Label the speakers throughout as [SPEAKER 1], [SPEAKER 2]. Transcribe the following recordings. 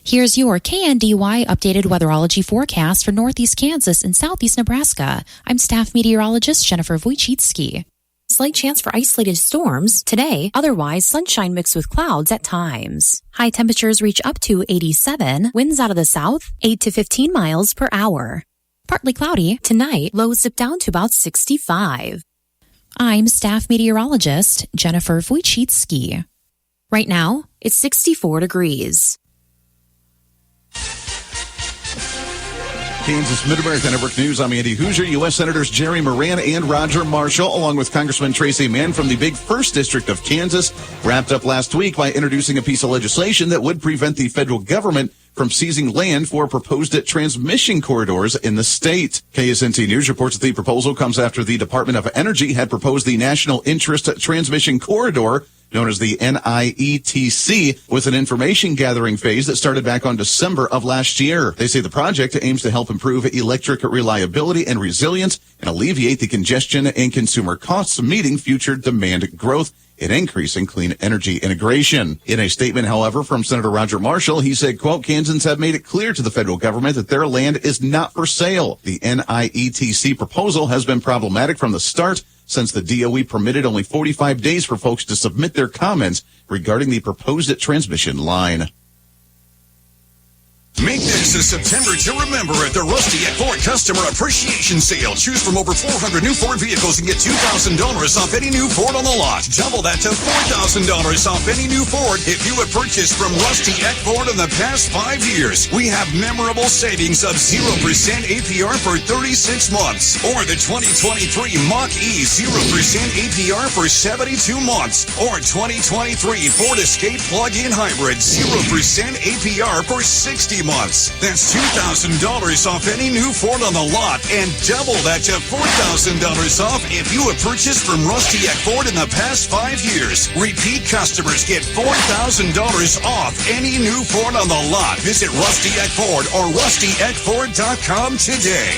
[SPEAKER 1] Here's your KNDY updated weatherology forecast for northeast Kansas and southeast Nebraska. I'm staff meteorologist Jennifer Wojcicki. Slight chance for isolated storms today, otherwise sunshine mixed with clouds at times. High temperatures reach up to 87, winds out of the south, 8 to 15 miles per hour. Partly cloudy tonight, lows dip down to about 65. I'm staff meteorologist Jennifer Wojcicki. Right now, it's 64 degrees.
[SPEAKER 2] Kansas Mid-America Network News. I'm Andy Hoosier. U.S. Senators Jerry Moran and Roger Marshall, along with Congressman Tracy Mann from the big 1st District of Kansas, wrapped up last week by introducing a piece of legislation that would prevent the federal government from seizing land for proposed transmission corridors in the state. KSNT News reports that the proposal comes after the Department of Energy had proposed the National Interest Transmission Corridor, known as the NIETC, with an information gathering phase that started back on December of last year. They say the project aims to help improve electric reliability and resilience and alleviate the congestion and consumer costs, meeting future demand growth and increasing clean energy integration. In a statement, however, from Senator Roger Marshall, he said, quote, Kansans have made it clear to the federal government that their land is not for sale. The NIETC proposal has been problematic from the start, since the DOE permitted only 45 days for folks to submit their comments regarding the proposed transmission line.
[SPEAKER 3] Make this a September to remember at the Rusty at Ford Customer Appreciation Sale. Choose from over 400 new Ford vehicles and get $2,000 off any new Ford on the lot. Double that to $4,000 off any new Ford if you have purchased from Rusty at Ford in the past 5 years. We have memorable savings of 0% APR for 36 months. Or the 2023 Mach-E 0% APR for 72 months. Or 2023 Ford Escape Plug-in Hybrid 0% APR for 60 months. That's $2,000 off any new Ford on the lot and double that to $4,000 off if you have purchased from Rusty at Ford in the past 5 years. Repeat customers get $4,000 off any new Ford on the lot. Visit Rusty at Ford or rustyatford.com today.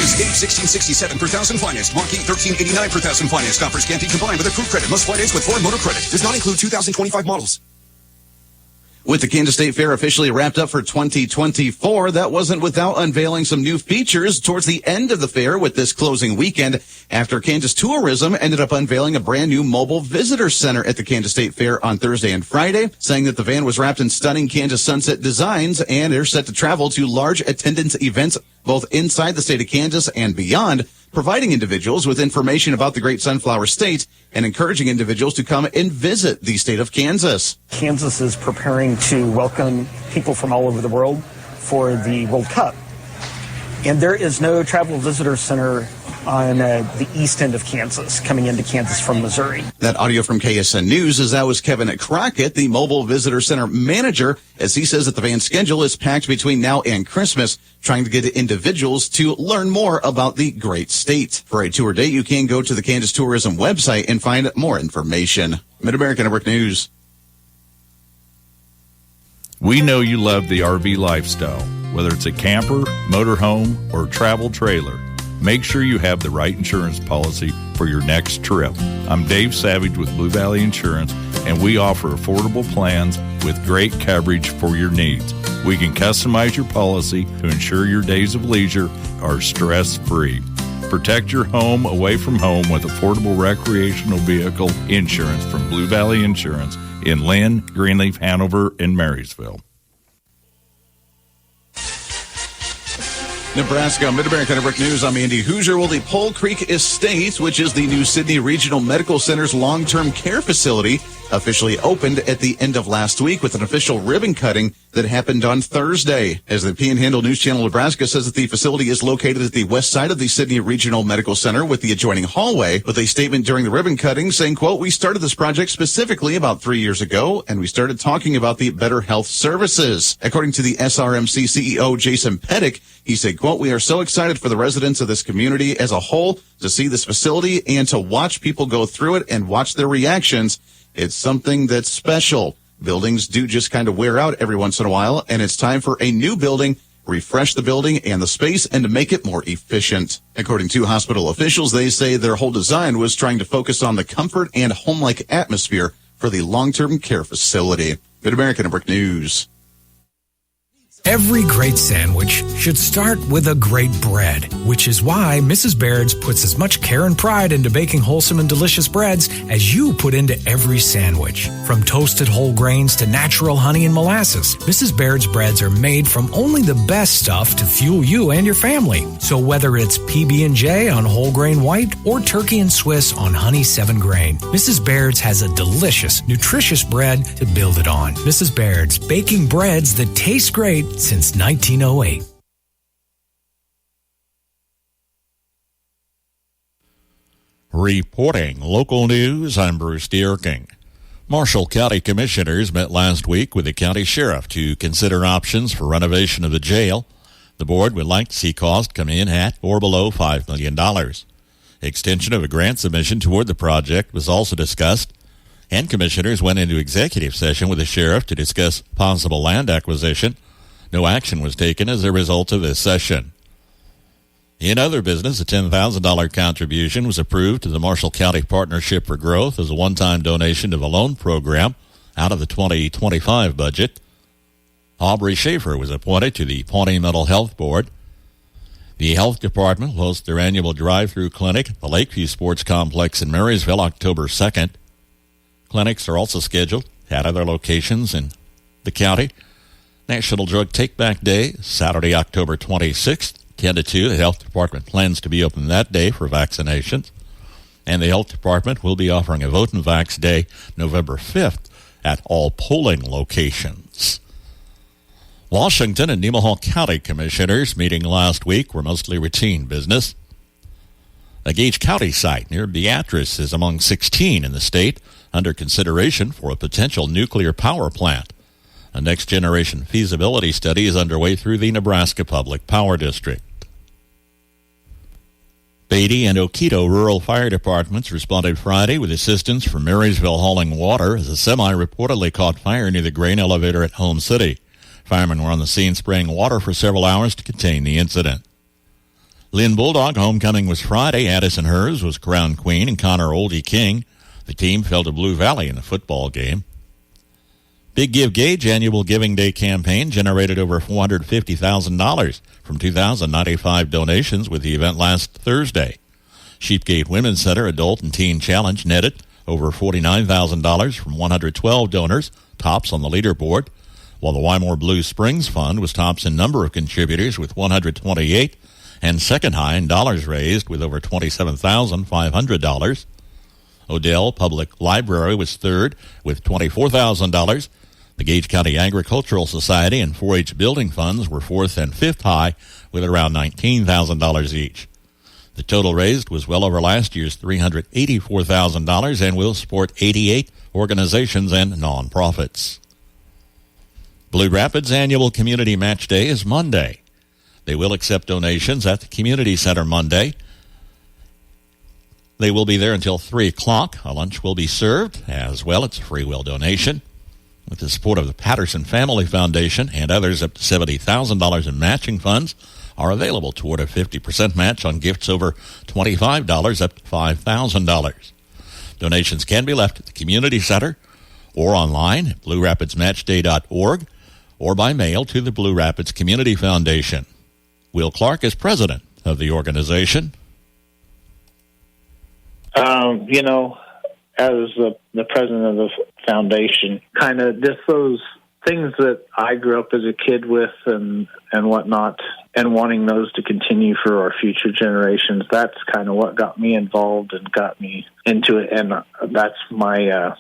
[SPEAKER 3] Escape 1667 per thousand financed. Mach-E 1389 per thousand financed. Offers can't be combined with accrued credit. Must finance with Ford Motor Credit. Does not include 2025 models.
[SPEAKER 2] With the Kansas State Fair officially wrapped up for 2024, that wasn't without unveiling some new features towards the end of the fair with this closing weekend, after Kansas Tourism ended up unveiling a brand new mobile visitor center at the Kansas State Fair on Thursday and Friday, saying that the van was wrapped in stunning Kansas sunset designs and they're set to travel to large attendance events both inside the state of Kansas and beyond, providing individuals with information about the great sunflower state and encouraging individuals to come and visit the state of Kansas.
[SPEAKER 4] Kansas is preparing to welcome people from all over the world for the World Cup. And there is no travel visitor center on the east end of Kansas, coming into Kansas from Missouri.
[SPEAKER 2] That audio from KSN News, as that was Kevin Crockett, the Mobile Visitor Center manager, as he says that the van schedule is packed between now and Christmas, trying to get individuals to learn more about the great state. For a tour date, you can go to the Kansas Tourism website and find more information. Mid-America Network News.
[SPEAKER 5] We know you love the RV lifestyle, whether it's a camper, motorhome, or travel trailer. Make sure you have the right insurance policy for your next trip. I'm Dave Savage with Blue Valley Insurance, and we offer affordable plans with great coverage for your needs. We can customize your policy to ensure your days of leisure are stress-free. Protect your home away from home with affordable recreational vehicle insurance from Blue Valley Insurance in Lynn, Greenleaf, Hanover, and Marysville.
[SPEAKER 2] Nebraska, Mid-America Network News. I'm Andy Hoosier. Well, the Pole Creek Estate, which is the new Sydney Regional Medical Center's long-term care facility, officially opened at the end of last week with an official ribbon cutting that happened on Thursday. As the Panhandle News Channel Nebraska says that the facility is located at the west side of the Sydney Regional Medical Center with the adjoining hallway, with a statement during the ribbon cutting saying, quote, we started this project specifically about 3 years ago, and we started talking about the better health services. According to the SRMC CEO, Jason Pettick, he said, quote, we are so excited for the residents of this community as a whole to see this facility and to watch people go through it and watch their reactions. It's something that's special. Buildings do just kind of wear out every once in a while, and it's time for a new building, refresh the building and the space, and to make it more efficient. According to hospital officials, they say their whole design was trying to focus on the comfort and home-like atmosphere for the long-term care facility. Mid-American Network News.
[SPEAKER 6] Every great sandwich should start with a great bread, which is why Mrs. Baird's puts as much care and pride into baking wholesome and delicious breads as you put into every sandwich. From toasted whole grains to natural honey and molasses, Mrs. Baird's breads are made from only the best stuff to fuel you and your family. So whether it's PB&J on whole grain white or turkey and Swiss on honey 7 grain, Mrs. Baird's has a delicious, nutritious bread to build it on. Mrs. Baird's, baking breads that taste great since 1908.
[SPEAKER 5] Reporting local news, I'm Bruce Dierking. Marshall County Commissioners met last week with the county sheriff to consider options for renovation of the jail. The board would like to see cost come in at or below $5 million. Extension of a grant submission toward the project was also discussed, and commissioners went into executive session with the sheriff to discuss possible land acquisition. No action was taken as a result of this session. In other business, a $10,000 contribution was approved to the Marshall County Partnership for Growth as a one-time donation to the loan program out of the 2025 budget. Aubrey Schaefer was appointed to the Pawnee Mental Health Board. The health department will host their annual drive-through clinic at the Lakeview Sports Complex in Marysville October 2nd. Clinics are also scheduled at other locations in the county. National Drug Take-Back Day, Saturday, October 26th, 10 to 2. The health department plans to be open that day for vaccinations. And the health department will be offering a Vote and Vax Day, November 5th, at all polling locations. Washington and Nemaha County commissioners meeting last week were mostly routine business. The Gage County site near Beatrice is among 16 in the state under consideration for a potential nuclear power plant. A next-generation feasibility study is underway through the Nebraska Public Power District. Beatty and Oquito rural fire departments responded Friday with assistance from Marysville hauling water as a semi reportedly caught fire near the grain elevator at Home City. Firemen were on the scene spraying water for several hours to contain the incident. Lynn Bulldog homecoming was Friday. Addison Hers was crowned queen and Connor Oldie king. The team fell to Blue Valley in the football game. Big Give Gage annual Giving Day campaign generated over $450,000 from 2,095 donations with the event last Thursday. Sheepgate Women's Center Adult and Teen Challenge netted over $49,000 from 112 donors, tops on the leaderboard, while the Wymore Blue Springs Fund was tops in number of contributors with 128 and second high in dollars raised with over $27,500. Odell Public Library was third with $24,000. The Gage County Agricultural Society and 4-H building funds were fourth and fifth high with around $19,000 each. The total raised was well over last year's $384,000 and will support 88 organizations and nonprofits. Blue Rapids Annual Community Match Day is Monday. They will accept donations at the Community Center Monday. They will be there until 3 o'clock. A lunch will be served as well. It's a free will donation. With the support of the Patterson Family Foundation and others, up to $70,000 in matching funds are available toward a 50% match on gifts over $25 up to $5,000. Donations can be left at the Community Center or online at bluerapidsmatchday.org or by mail to the Blue Rapids Community Foundation. Will Clark is president of the organization.
[SPEAKER 7] As the president of the foundation, kind of just those things that I grew up as a kid with and whatnot, and wanting those to continue for our future generations, that's kind of what got me involved and got me into it. And that's my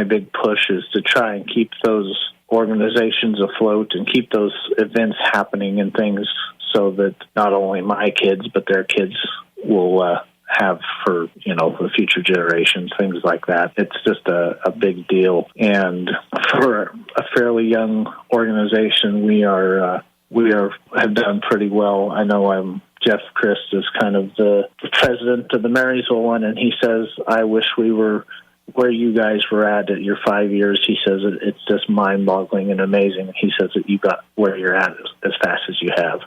[SPEAKER 7] big push, is to try and keep those organizations afloat and keep those events happening and things, so that not only my kids but their kids will have for the future generations, things like that. It's just a big deal. And for a fairly young organization, we have done pretty well. I know Jeff Christ is kind of the president of the Marysville one, and he says, I wish we were where you guys were at your 5 years. He says it's just mind-boggling and amazing. He says that you got where you're at as fast as you have.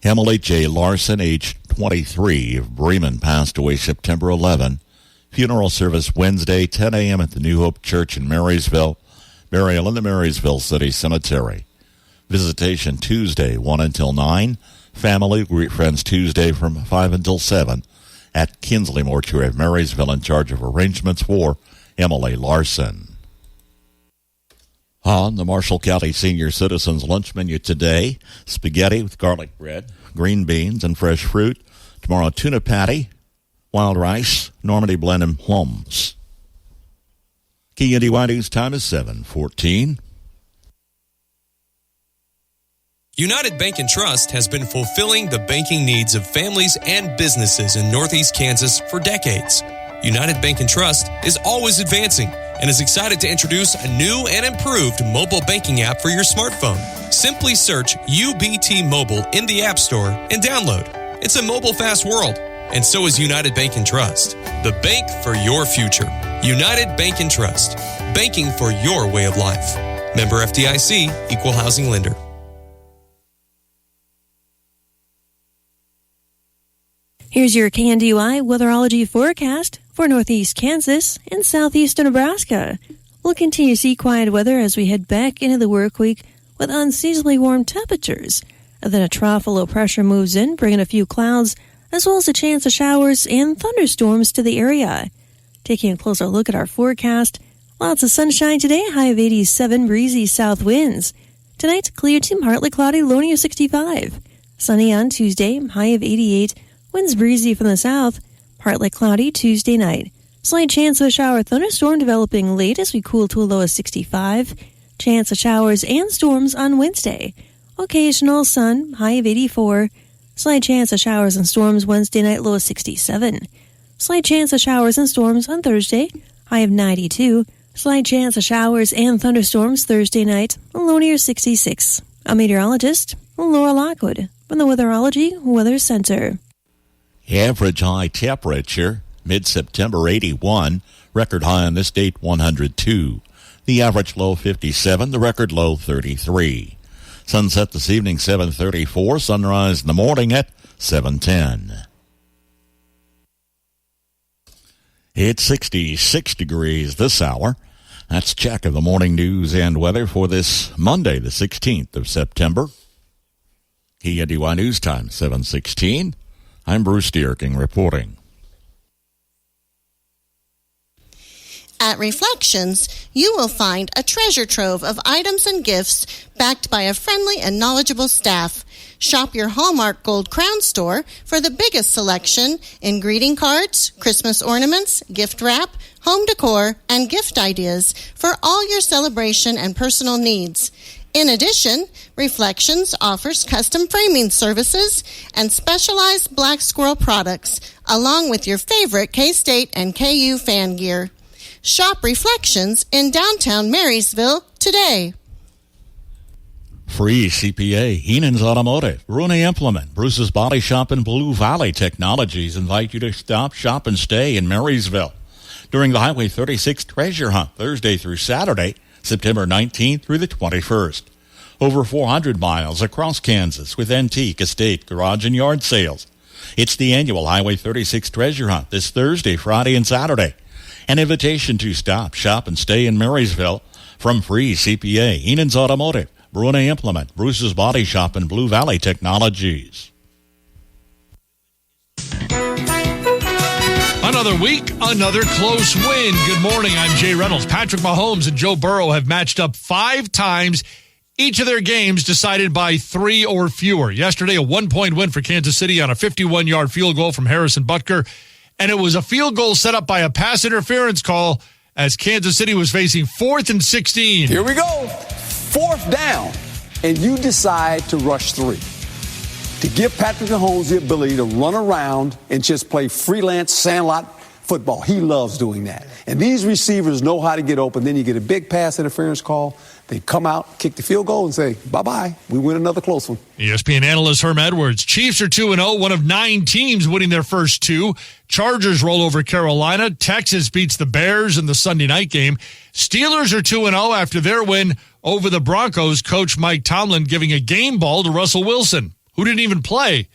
[SPEAKER 5] Emily J. Larson, age 23, of Bremen, passed away September 11. Funeral service Wednesday, 10 a.m. at the New Hope Church in Marysville. Burial in the Marysville City Cemetery. Visitation Tuesday, 1 until 9. Family Friends Tuesday from 5 until 7 at Kinsley Mortuary of Marysville, in charge of arrangements for Emily Larson. On the Marshall County Senior Citizens lunch menu today, spaghetti with garlic bread, green beans, and fresh fruit. Tomorrow, tuna patty, wild rice, Normandy blend, and plums. KNDY News time is 7:14.
[SPEAKER 8] United Bank and Trust has been fulfilling the banking needs of families and businesses in Northeast Kansas for decades. United Bank and Trust is always advancing and is excited to introduce a new and improved mobile banking app for your smartphone. Simply search UBT Mobile in the App Store and download. It's a mobile-fast world, and so is United Bank and Trust, the bank for your future. United Bank and Trust, banking for your way of life. Member FDIC, Equal Housing Lender.
[SPEAKER 9] Here's your KNDY weatherology forecast for northeast Kansas and southeastern Nebraska. We'll continue to see quiet weather as we head back into the work week with unseasonably warm temperatures. And then a trough of low pressure moves in, bringing a few clouds, as well as a chance of showers and thunderstorms to the area. Taking a closer look at our forecast, lots of sunshine today, high of 87, breezy south winds. Tonight, clear to partly cloudy, low near 65. Sunny on Tuesday, high of 88. Winds breezy from the south, partly cloudy Tuesday night. Slight chance of a shower thunderstorm developing late as we cool to a low of 65. Chance of showers and storms on Wednesday. Occasional sun, high of 84. Slight chance of showers and storms Wednesday night, low of 67. Slight chance of showers and storms on Thursday, high of 92. Slight chance of showers and thunderstorms Thursday night, low near 66. A meteorologist, Laura Lockwood, from the Weatherology Weather Center.
[SPEAKER 5] Average high temperature, mid-September 81, record high on this date 102. The average low 57, the record low 33. Sunset this evening 7:34, sunrise in the morning at 7:10. It's 66 degrees this hour. That's a check of the morning news and weather for this Monday, the 16th of September. KNDY News Time, 7:16. I'm Bruce Dierking reporting.
[SPEAKER 10] At Reflections, you will find a treasure trove of items and gifts backed by a friendly and knowledgeable staff. Shop your Hallmark Gold Crown store for the biggest selection in greeting cards, Christmas ornaments, gift wrap, home decor, and gift ideas for all your celebration and personal needs. In addition, Reflections offers custom framing services and specialized Black Squirrel products, along with your favorite K-State and KU fan gear. Shop Reflections in downtown Marysville today.
[SPEAKER 5] Free CPA, Heenan's Automotive, Rooney Implement, Bruce's Body Shop, and Blue Valley Technologies invite you to stop, shop, and stay in Marysville during the Highway 36 Treasure Hunt, Thursday through Saturday, September 19th through the 21st. Over 400 miles across Kansas with antique, estate, garage, and yard sales. It's the annual Highway 36 Treasure Hunt this Thursday, Friday, and Saturday. An invitation to stop, shop, and stay in Marysville from Free CPA, Heenan's Automotive, Brunei Implement, Bruce's Body Shop, and Blue Valley Technologies.
[SPEAKER 11] Another week, another close win. Good morning, I'm Jay Reynolds. Patrick Mahomes and Joe Burrow have matched up 5 times, each of their games decided by 3 or fewer. Yesterday, a 1-point win for Kansas City on a 51-yard field goal from Harrison Butker. And it was a field goal set up by a pass interference call as Kansas City was facing 4th and 16.
[SPEAKER 12] Here we go. 4th down, and you decide to rush 3. To give Patrick Mahomes the ability to run around and just play freelance sandlot football. He loves doing that. And these receivers know how to get open. Then you get a big pass interference call. They come out, kick the field goal, and say, bye-bye. We win another close one.
[SPEAKER 11] ESPN analyst Herm Edwards. Chiefs are 2-0, one of 9 teams winning their first 2. Chargers roll over Carolina. Texas beats the Bears in the Sunday night game. Steelers are 2-0 after their win over the Broncos. Coach Mike Tomlin giving a game ball to Russell Wilson, who didn't even play.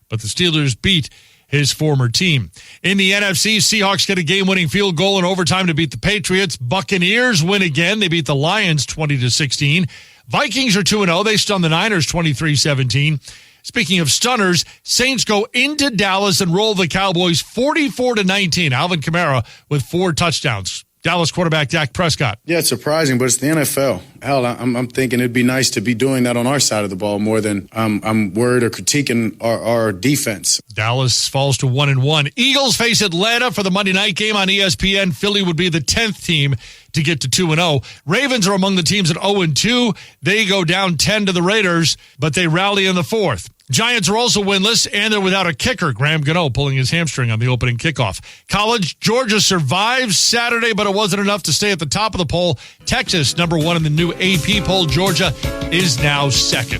[SPEAKER 11] But the Steelers beat his former team. In the NFC, Seahawks get a game-winning field goal in overtime to beat the Patriots. Buccaneers win again. They beat the Lions 20-16. Vikings are 2-0. They stun the Niners 23-17. Speaking of stunners, Saints go into Dallas and roll the Cowboys 44-19. Alvin Kamara with 4 touchdowns. Dallas quarterback Dak Prescott.
[SPEAKER 13] Yeah, it's surprising, but it's the NFL. Hell, I'm thinking it'd be nice to be doing that on our side of the ball more than I'm worried or critiquing our defense.
[SPEAKER 11] Dallas falls to 1-1. Eagles face Atlanta for the Monday night game on ESPN. Philly would be the 10th team to get to 2-0. Ravens are among the teams at 0-2. They go down 10 to the Raiders, but they rally in the 4th. Giants are also winless, and they're without a kicker. Graham Gano pulling his hamstring on the opening kickoff. College, Georgia survives Saturday, but it wasn't enough to stay at the top of the poll. Texas, number 1 in the new AP poll. Georgia is now 2nd.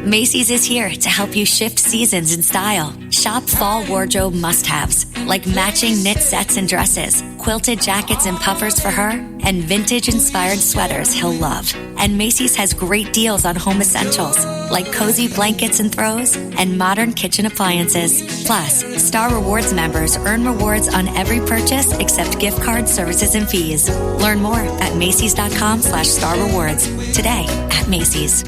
[SPEAKER 14] Macy's is here to help you shift seasons in style. Shop fall wardrobe must-haves, like matching knit sets and dresses, quilted jackets and puffers for her, and vintage-inspired sweaters he'll love. And Macy's has great deals on home essentials, like cozy blankets and throws, and modern kitchen appliances. Plus, Star Rewards members earn rewards on every purchase except gift cards, services, and fees. Learn more at Macys.com/Star Rewards. Today at Macy's.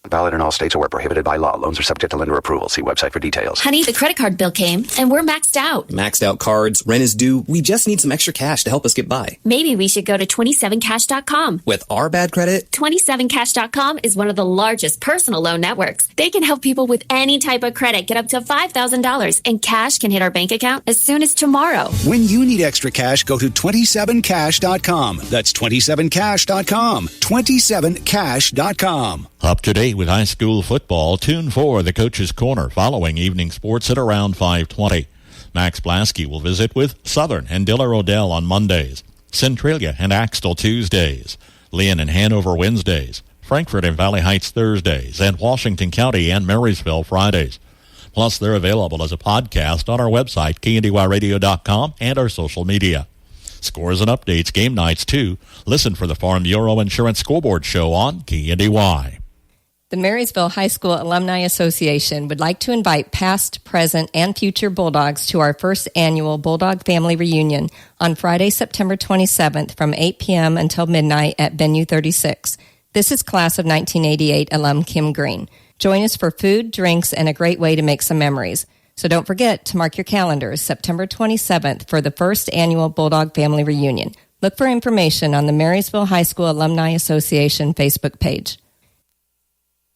[SPEAKER 15] Valid in all states or where prohibited by law. Loans are subject to lender approval. See website for details.
[SPEAKER 16] Honey, the credit card bill came, and we're maxed out.
[SPEAKER 17] Maxed out cards, rent is due. We just need some extra cash to help us get by.
[SPEAKER 16] Maybe we should go to 27cash.com.
[SPEAKER 17] With our bad credit?
[SPEAKER 16] 27cash.com is one of the largest personal loan networks. They can help people with any type of credit get up to $5,000, and cash can hit our bank account as soon as tomorrow.
[SPEAKER 18] When you need extra cash, go to 27cash.com. That's 27cash.com. 27cash.com.
[SPEAKER 19] Up to date with high school football, tune for the Coach's Corner following evening sports at around 5:20. Max Blasky will visit with Southern and Diller Odell on Mondays, Centralia and Axtell Tuesdays, Lynn and Hanover Wednesdays, Frankfort and Valley Heights Thursdays, and Washington County and Marysville Fridays. Plus, they're available as a podcast on our website, KNDYradio.com, and our social media. Scores and updates, game nights, too. Listen for the Farm Bureau Insurance Scoreboard Show on KNDY.
[SPEAKER 20] The Marysville High School Alumni Association would like to invite past, present, and future Bulldogs to our first annual Bulldog Family Reunion on Friday, September 27th from 8 p.m. until midnight at Venue 36. This is class of 1988 alum Kim Green. Join us for food, drinks, and a great way to make some memories. So don't forget to mark your calendars, September 27th for the first annual Bulldog Family Reunion. Look for information on the Marysville High School Alumni Association Facebook page.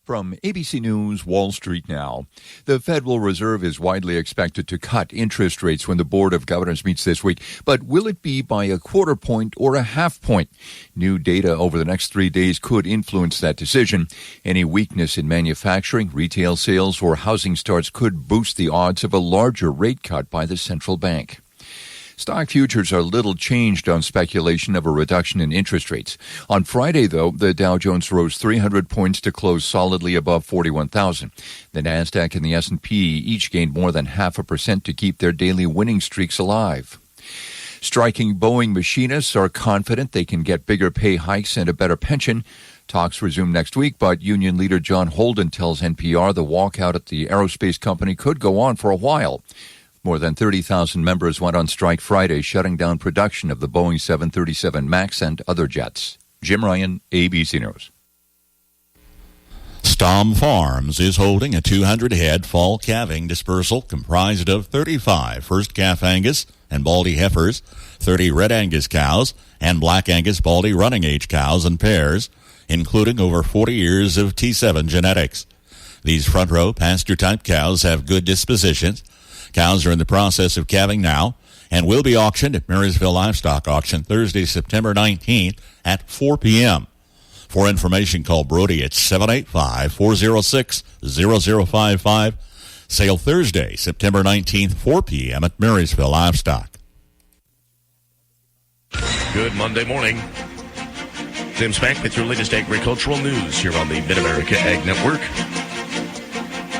[SPEAKER 21] From ABC News, Wall Street Now. The Federal Reserve is widely expected to cut interest rates when the Board of Governors meets this week. But will it be by a quarter point or a half point? New data over the next 3 days could influence that decision. Any weakness in manufacturing, retail sales, or housing starts could boost the odds of a larger rate cut by the central bank. Stock futures are little changed on speculation of a reduction in interest rates. On Friday, though, the Dow Jones rose 300 points to close solidly above 41,000. The Nasdaq and the S&P each gained more than 0.5% to keep their daily winning streaks alive. Striking Boeing machinists are confident they can get bigger pay hikes and a better pension. Talks resume next week, but union leader John Holden tells NPR the walkout at the aerospace company could go on for a while. More than 30,000 members went on strike Friday, shutting down production of the Boeing 737 MAX and other jets. Jim Ryan, ABC News.
[SPEAKER 19] Stom Farms is holding a 200-head fall calving dispersal comprised of 35 first calf Angus and Baldy heifers, 30 red Angus cows, and black Angus Baldy running age cows in pairs, including over 40 years of T7 genetics. These front-row pasture-type cows have good dispositions. Cows are in the process of calving now and will be auctioned at Marysville Livestock Auction Thursday, September 19th at 4 p.m. For information, call Brody at 785-406-0055. Sale Thursday, September 19th, 4 p.m. at Marysville Livestock.
[SPEAKER 22] Good Monday morning. Tim Spank with your latest agricultural news here on the Mid-America Ag Network.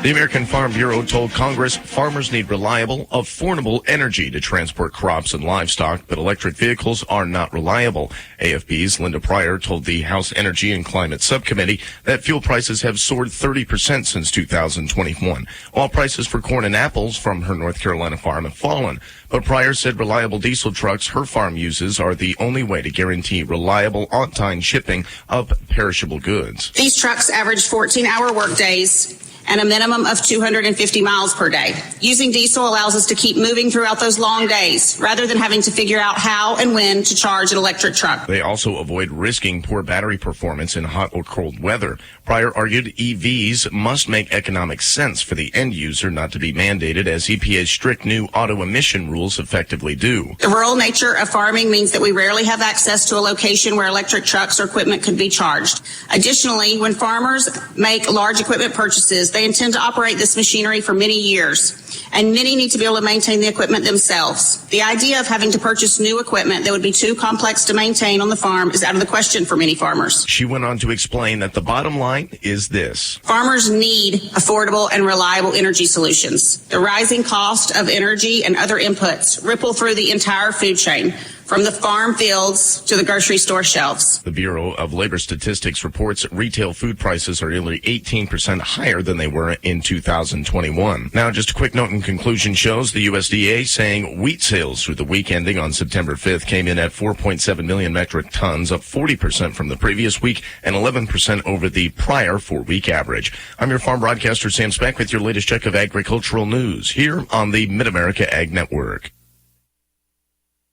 [SPEAKER 22] The American Farm Bureau told Congress farmers need reliable, affordable energy to transport crops and livestock, but electric vehicles are not reliable. AFP's Linda Pryor told the House Energy and Climate Subcommittee that fuel prices have soared 30% since 2021, while prices for corn and apples from her North Carolina farm have fallen. But Pryor said reliable diesel trucks her farm uses are the only way to guarantee reliable, on-time shipping of perishable goods.
[SPEAKER 1] These trucks average 14-hour workdays and a minimum of 250 miles per day. Using diesel allows us to keep moving throughout those long days, rather than having to figure out how and when to charge an electric truck.
[SPEAKER 22] They also avoid risking poor battery performance in hot or cold weather. Pryor argued EVs must make economic sense for the end user, not to be mandated as EPA's strict new auto emission rules effectively do.
[SPEAKER 1] The rural nature of farming means that we rarely have access to a location where electric trucks or equipment could be charged. Additionally, when farmers make large equipment purchases, they intend to operate this machinery for many years, and many need to be able to maintain the equipment themselves. The idea of having to purchase new equipment that would be too complex to maintain on the farm is out of the question for many farmers.
[SPEAKER 22] She went on to explain that the bottom line is this.
[SPEAKER 1] Farmers need affordable and reliable energy solutions. The rising cost of energy and other inputs ripple through the entire food chain, from the farm fields to the grocery store shelves.
[SPEAKER 22] The Bureau of Labor Statistics reports retail food prices are nearly 18% higher than they were in 2021. Now, just a quick note in conclusion shows the USDA saying wheat sales through the week ending on September 5th came in at 4.7 million metric tons, up 40% from the previous week and 11% over the prior 4-week average. I'm your farm broadcaster, Sam Speck, with your latest check of agricultural news here on the Mid-America Ag Network.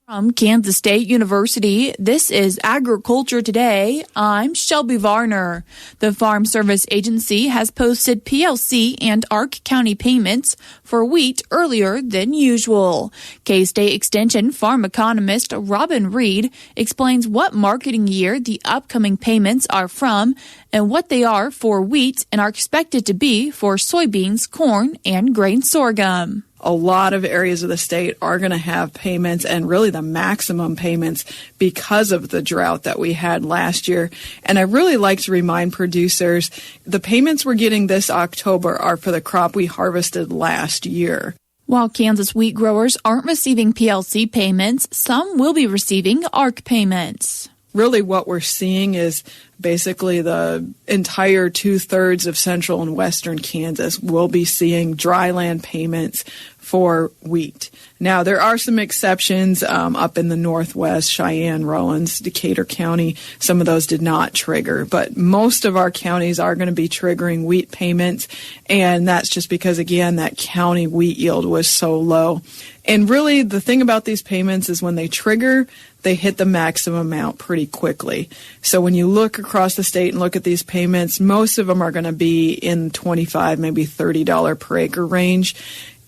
[SPEAKER 3] From Kansas State University, this is Agriculture Today. I'm Shelby Varner. The Farm Service Agency has posted PLC and Ark County payments for wheat earlier than usual. K-State Extension farm economist Robin Reed explains what marketing year the upcoming payments are from and what they are for wheat and are expected to be for soybeans, corn, and grain sorghum.
[SPEAKER 23] A lot of areas of the state are going to have payments, and really the maximum payments because of the drought that we had last year. And I really like to remind producers the payments we're getting this October are for the crop we harvested last year.
[SPEAKER 3] While Kansas wheat growers aren't receiving PLC payments, some will be receiving ARC payments.
[SPEAKER 23] Really what we're seeing is basically the entire 2/3 of central and western Kansas will be seeing dryland payments for wheat. Now, there are some exceptions up in the northwest, Cheyenne, Rollins, Decatur County. Some of those did not trigger, but most of our counties are going to be triggering wheat payments, and that's just because, again, that county wheat yield was so low. And really, the thing about these payments is when they trigger, they hit the maximum amount pretty quickly. So when you look across the state and look at these payments, most of them are going to be in $25, maybe $30 per acre range.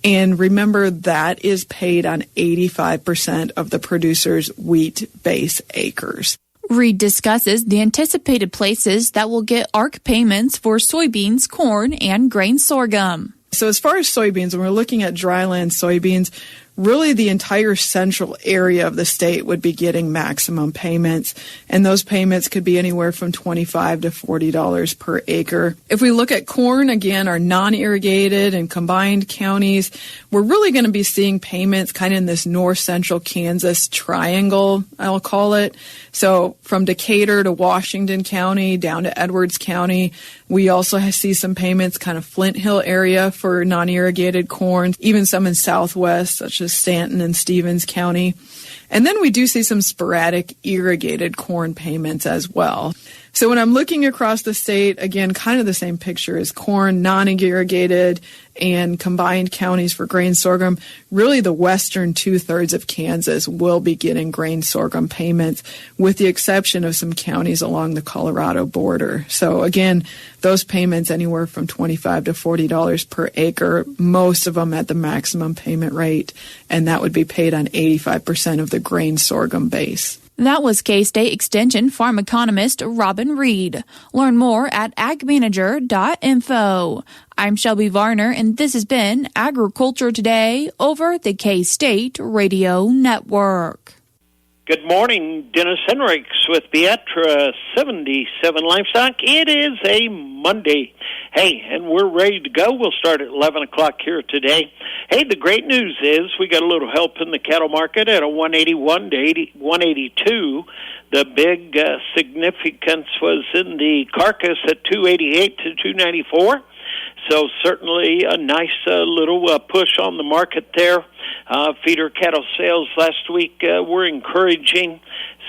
[SPEAKER 23] And remember, that is paid on 85% of the producer's wheat base acres.
[SPEAKER 3] Reed discusses the anticipated places that will get ARC payments for soybeans, corn, and grain sorghum.
[SPEAKER 23] So as far as soybeans, when we're looking at dryland soybeans, really the entire central area of the state would be getting maximum payments, and those payments could be anywhere from $25 to $40 per acre. If we look at corn, again, our non-irrigated and combined counties, we're really going to be seeing payments kind of in this north-central Kansas triangle, I'll call it. So from Decatur to Washington County down to Edwards County. We also see some payments kind of Flint Hill area for non-irrigated corn, even some in Southwest, such as Stanton and Stevens County. And then we do see some sporadic irrigated corn payments as well. So when I'm looking across the state, again, kind of the same picture as corn, non-irrigated, and combined counties for grain sorghum. Really, the western 2/3 of Kansas will be getting grain sorghum payments, with the exception of some counties along the Colorado border. So again, those payments anywhere from $25 to $40 per acre, most of them at the maximum payment rate, and that would be paid on 85% of the grain sorghum base.
[SPEAKER 3] That was K-State Extension farm economist Robin Reed. Learn more at agmanager.info. I'm Shelby Varner, and this has been Agriculture Today over the K-State Radio Network.
[SPEAKER 2] Good morning, Dennis Henriks with Beatra 77 Livestock. It is a Monday. Hey, and we're ready to go. We'll start at 11 o'clock here today. Hey, the great news is we got a little help in the cattle market at a 181 to 182. The big significance was in the carcass at 288 to 294. So certainly a nice little push on the market there. Feeder cattle sales last week were encouraging,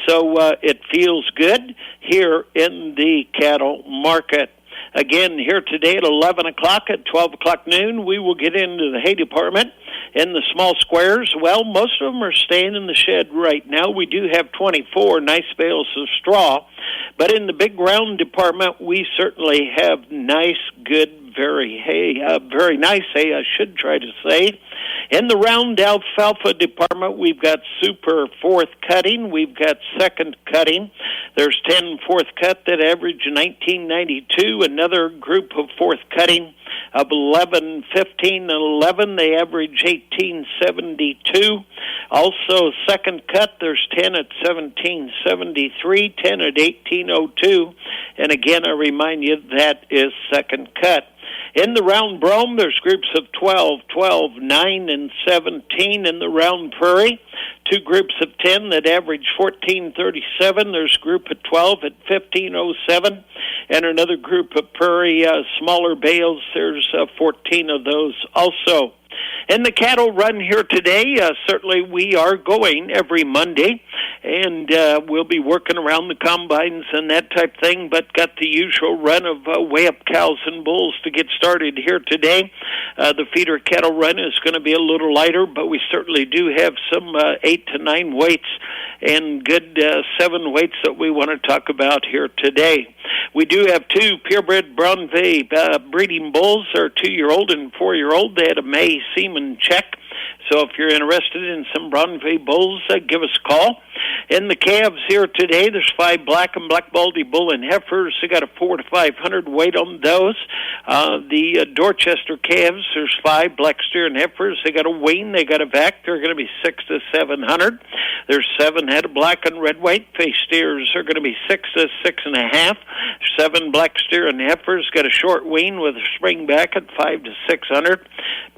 [SPEAKER 2] so it feels good here in the cattle market. Again, here today at 11 o'clock, at 12 o'clock noon, we will get into the hay department. In the small squares, well, most of them are staying in the shed right now. We do have 24 nice bales of straw. But in the big round department, we certainly have nice, good, very nice hay, I should try to say. In the round alfalfa department, we've got super fourth cutting. We've got second cutting. There's 10 fourth cut that average $19.92. Another group of fourth cutting of 11, 15, and 11. They average $18.72. Also, second cut, there's 10 at $17.73, 10 at $18.02. And again, I remind you, that is second cut. In the round brome, there's groups of 12, 12, 9, and 17 in the round prairie. Two groups of 10 that average $14.37. There's a group of 12 at $15.07. And another group of prairie smaller bales, there's 14 of those also. In the cattle run here today, certainly we are going every Monday, and we'll be working around the combines and that type thing, but got the usual run of weigh-up cows and bulls to get started here today. The feeder cattle run is going to be a little lighter, but we certainly do have some 8 to 9 weights and good 7 weights that we want to talk about here today. We do have 2 purebred Bronze breeding bulls. They're 2-year-old and 4-year-old. They had a May semen check. So if you're interested in some Bronze bulls, give us a call. In the calves here today, there's 5 black and black baldy bull and heifers. They got a 400 to 500 weight on those. The Dorchester calves, there's 5 black steer and heifers. They got a wean, they got a vac. They're going to be 600 to 700. There's 7 head of black and red weight. Face steers are going to be 6 to 6.5. 7 black steer and heifers got a short wean with a spring back at 500 to 600.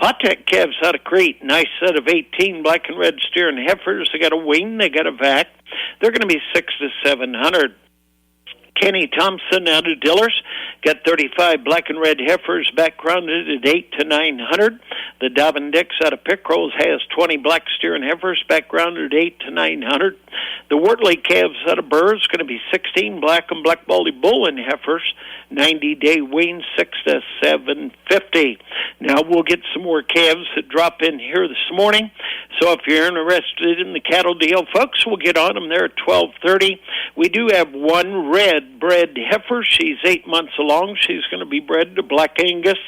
[SPEAKER 2] Potek calves out of Crete, nice set of 18 black and red steer and heifers. They got a wean, they got a vac. They're going to be 600 to 700. Kenny Thompson out of Dillers got 35 black and red heifers backgrounded at 800 to 900. The Dobbin Dix out of Pickrose has 20 black steer and heifers backgrounded at 800 to 900. The Wortley calves out of Burr is going to be 16 black and black baldy bull and heifers, 90-day wean, 600 to 750. Now we'll get some more calves that drop in here this morning. So if you're interested in the cattle deal, folks, we'll get on them there at 12:30. We do have 1 red bred heifer. She's 8 months along. She's going to be bred to Black Angus,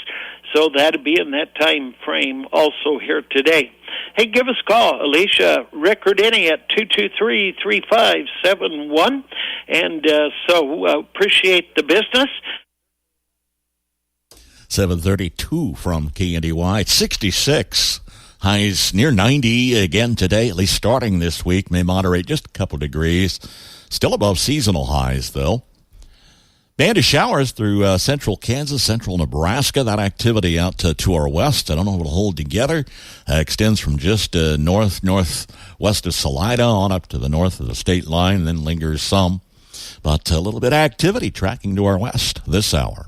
[SPEAKER 2] so that'll be in that time frame also here today. Hey, give us a call, Alicia, Rick, or Denny at 223-3571, and so appreciate the business.
[SPEAKER 19] 7:32 from KNDY, 66. Highs near 90 again today, at least starting this week. May moderate just a couple degrees. Still above seasonal highs, though. Band of showers through central Kansas, central Nebraska. That activity out to our west, I don't know if it'll hold together. Extends from just northwest of Salida on up to the north of the state line, and then lingers some. But a little bit of activity tracking to our west this hour.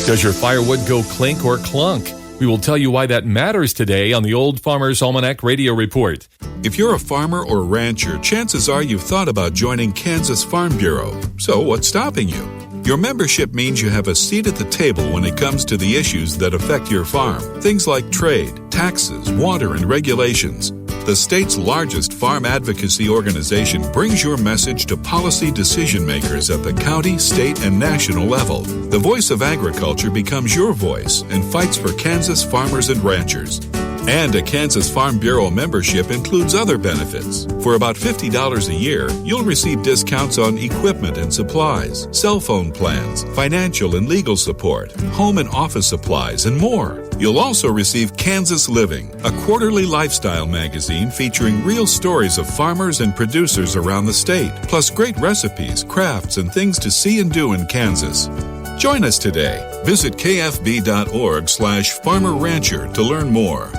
[SPEAKER 4] Does your firewood go clink or clunk? We will tell you why that matters today on the Old Farmer's Almanac Radio Report.
[SPEAKER 6] If you're a farmer or rancher, chances are you've thought about joining Kansas Farm Bureau. So what's stopping you? Your membership means you have a seat at the table when it comes to the issues that affect your farm. Things like trade, taxes, water, and regulations. The state's largest farm advocacy organization brings your message to policy decision makers at the county, state, and national level. The voice of agriculture becomes your voice and fights for Kansas farmers and ranchers. And a Kansas Farm Bureau membership includes other benefits. For about $50 a year, you'll receive discounts on equipment and supplies, cell phone plans, financial and legal support, home and office supplies, and more. You'll also receive Kansas Living, a quarterly lifestyle magazine featuring real stories of farmers and producers around the state, plus great recipes, crafts, and things to see and do in Kansas. Join us today. Visit kfb.org/farmerrancher to learn more.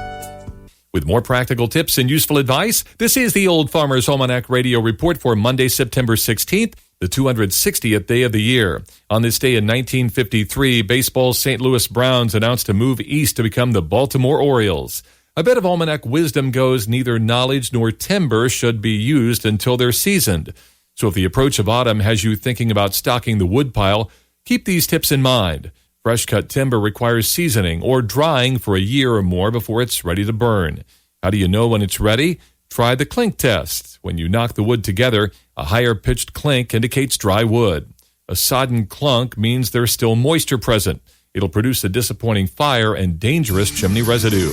[SPEAKER 4] With more practical tips and useful advice, this is the Old Farmer's Almanac Radio Report for Monday, September 16th, the 260th day of the year. On this day in 1953, baseball's St. Louis Browns announced a move east to become the Baltimore Orioles. A bit of almanac wisdom goes, neither knowledge nor timber should be used until they're seasoned. So if the approach of autumn has you thinking about stocking the woodpile, keep these tips in mind. Fresh-cut timber requires seasoning or drying for a year or more before it's ready to burn. How do you know when it's ready? Try the clink test. When you knock the wood together, a higher-pitched clink indicates dry wood. A sodden clunk means there's still moisture present. It'll produce a disappointing fire and dangerous chimney residue.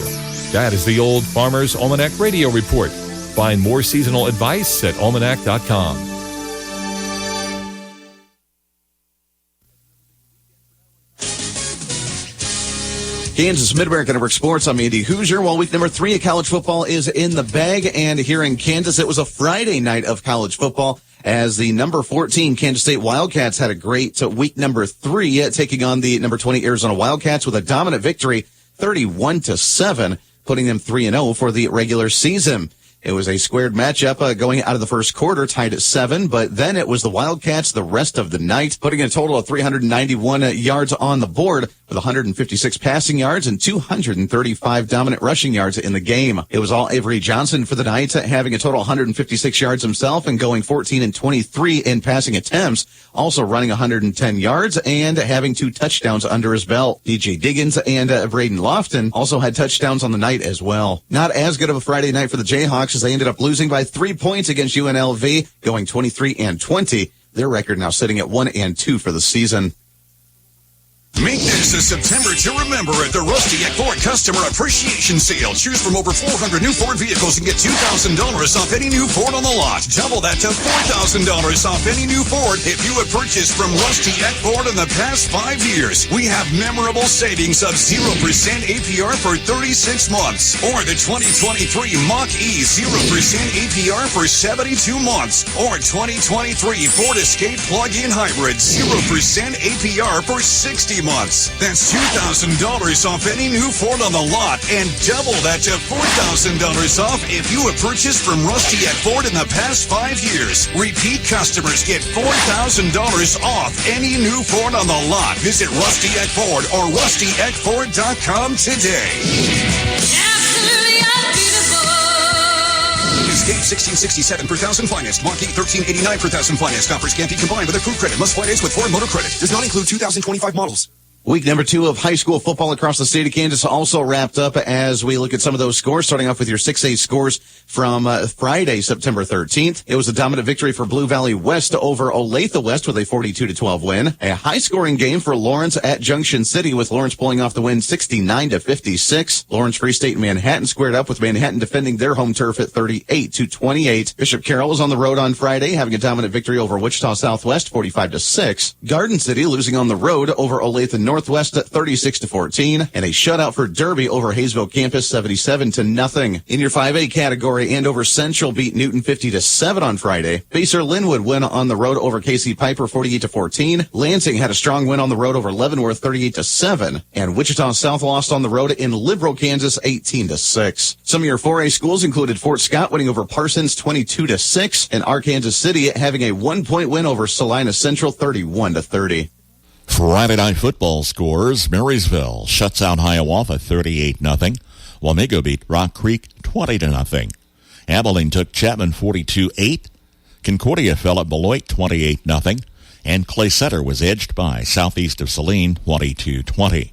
[SPEAKER 4] That is the Old Farmer's Almanac Radio Report. Find more seasonal advice at almanac.com.
[SPEAKER 7] Kansas Mid-America Network Sports. I'm Andy Hoosier. Well, week number 3 of college football is in the bag, and here in Kansas, it was a Friday night of college football as the number 14 Kansas State Wildcats had a great week number 3, taking on the number 20 Arizona Wildcats with a dominant victory, 31-7, putting them 3-0 for the regular season. It was a squared matchup going out of the first quarter, tied at 7, but then it was the Wildcats the rest of the night, putting a total of 391 yards on the board with 156 passing yards and 235 dominant rushing yards in the game. It was all Avery Johnson for the night, having a total of 156 yards himself and going 14-23 in passing attempts, also running 110 yards and having 2 touchdowns under his belt. DJ Diggins and Braden Lofton also had touchdowns on the night as well. Not as good of a Friday night for the Jayhawks as they ended up losing by 3 points against UNLV, going 23-20. Their record now sitting at 1-2 for the season.
[SPEAKER 8] Make this a September to remember at the Rusty at Ford Customer Appreciation Sale. Choose from over 400 new Ford vehicles and get $2,000 off any new Ford on the lot. Double that to $4,000 off any new Ford if you have purchased from Rusty at Ford in the past 5 years. We have memorable savings of 0% APR for 36 months. Or the 2023 Mach-E 0% APR for 72 months. Or 2023 Ford Escape Plug-in Hybrid 0% APR for 60 months. That's $2,000 off any new Ford on the lot and double that to $4,000 off if you have purchased from Rusty at Ford in the past 5 years. Repeat customers get $4,000 off any new Ford on the lot. Visit Rusty at Ford or rustyatford.com today. Escape 1667 per thousand financed. Mach-E 1389 per thousand financed. Offers can't be combined with accrued credit. Must finance with Ford Motor Credit. Does not include 2025 models.
[SPEAKER 7] Week number 2 of high school football across the state of Kansas also wrapped up as we look at some of those scores, starting off with your 6A scores from Friday, September 13th. It was a dominant victory for Blue Valley West over Olathe West with a 42-12 win. A high-scoring game for Lawrence at Junction City with Lawrence pulling off the win 69-56. Lawrence Free State and Manhattan squared up with Manhattan defending their home turf at 38-28. Bishop Carroll was on the road on Friday, having a dominant victory over Wichita Southwest 45-6. Garden City losing on the road over Olathe Northwest at 36-14, and a shutout for Derby over Hayesville Campus 77-0. In your 5A category, Andover Central beat Newton 50-7 on Friday. Pacer Linwood win on the road over KC Piper 48-14. Lansing had a strong win on the road over Leavenworth 38-7, and Wichita South lost on the road in Liberal, Kansas 18-6. Some of your 4A schools included Fort Scott winning over Parsons 22-6, and Arkansas City having a 1-point win over Salina Central 31-30.
[SPEAKER 19] Friday night football scores. Marysville shuts out Hiawatha 38-0. Wamego beat Rock Creek 20-0. Abilene took Chapman 42-8. Concordia fell at Beloit 28-0. And Clay Center was edged by Southeast of Saline 22-20.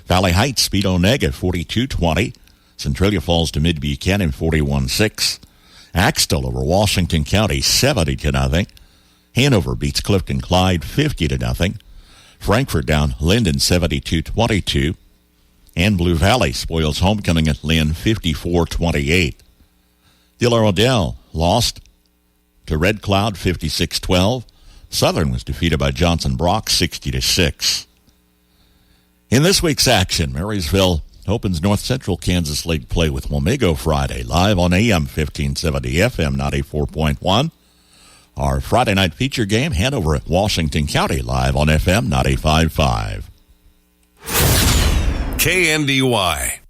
[SPEAKER 19] Valley Heights beat Onega 42-20. Centralia falls to Mid Buchanan 41-6. Axtell over Washington County 70-0. Hanover beats Clifton Clyde 50-0. Frankfort down Linden 72-22. And Blue Valley spoils homecoming at Lynn 54-28. Diller Odell lost to Red Cloud 56-12. Southern was defeated by Johnson Brock 60-6. In this week's action, Marysville opens North Central Kansas League play with Wamego Friday, live on AM 1570, FM 94.1. Our Friday night feature game, Hanover at Washington County, live on FM 95.5.
[SPEAKER 5] KNDY.